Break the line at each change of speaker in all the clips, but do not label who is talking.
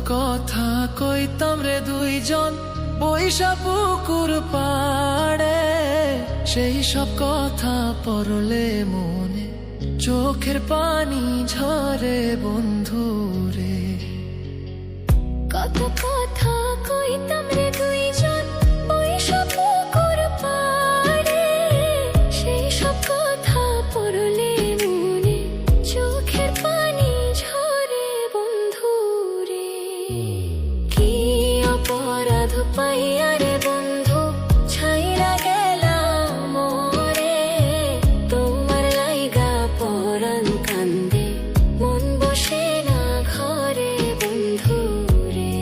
কথা কইতাম রে দুইজন বৈশা পুকুর পাড়ে, সেই সব কথা পড়লে মনে চোখের পানি ঝরে বন্ধু রে।
কত কথা কইতাম রে দুইজন বৈশা পুকুর পাড়ে, সেই সব কথা পড়লে মনে চোখের পানি ঝরে বন্ধু রে। কি অপরাধ পাইয়া রে বন্ধু ছাইরা গেলাম মোরে, তোমার লাইগা পরাণ কান্দে মন বসে না ঘরে বন্ধু রে।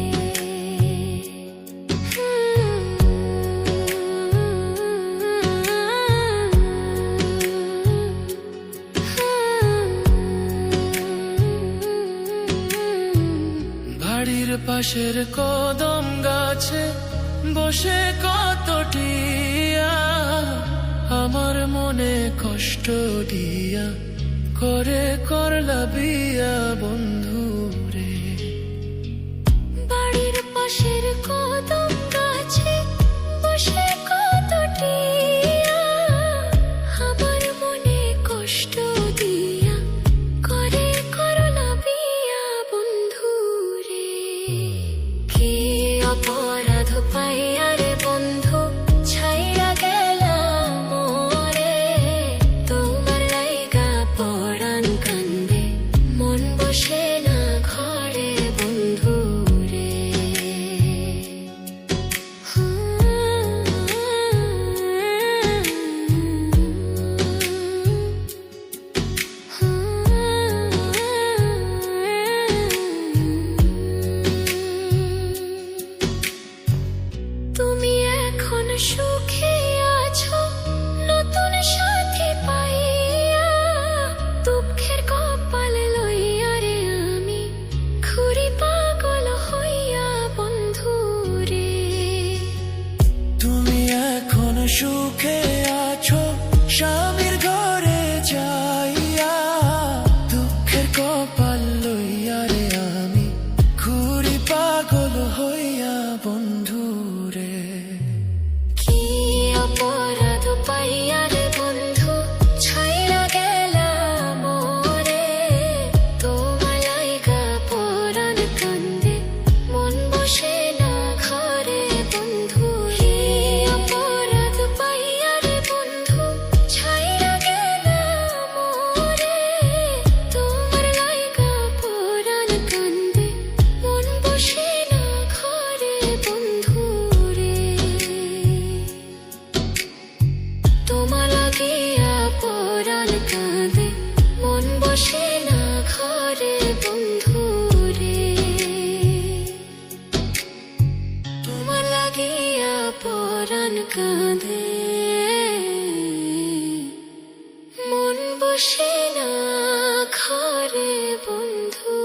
বাড়ির পাশের কদম গাছে বসে কত টিয়া, আমার মনে কষ্ট দিয়া করে করলা বিয়া বন্ধু রে।
বাড়ির পাশের কদম গাছে বসে কত টিয়া, আমার মনে কষ্ট দিয়া করে করলা বিয়া বন্ধু রে। কি অপরাধ পাইয়া রে বন্ধু ছাইরা গেলাম মোরে, তোমার লাইগা পরাণ কান্দে মন বসে না ঘরে বন্ধু রে। তুমি এখন সুখে আছো নতুন সাথী পাইয়া, দুঃখের কপাল লইয়া রে আমি ঘুরি পাগল হইয়া বন্ধু রে।
তুমি এখন সুখে আছো স্বামীর ঘরে যাইয়া, দুঃখের কপাল লইয়া রে আমি ঘুরি পাগল হইয়া বন্ধু রে।
কি অপরাধ পাইয়া রে বন্ধু ছাইরা গেলাম মোরে, তোমার লাইগা পরাণ কান্দে মন বসে না ঘরে বন্ধু রে। অপরাধ পাইয়া রে বন্ধু ছাইরা গেলাম মোরে, তোমার লাইগা পরাণ কান্দে মন বসে না ঘরে বন্ধু রে। তোমার লাগিয়া পরাণ কাঁদে মন বসে না ঘরে বন্ধু রে। তোমার লাগিয়া পরাণ কাঁদে মন বসে না ঘরে বন্ধু।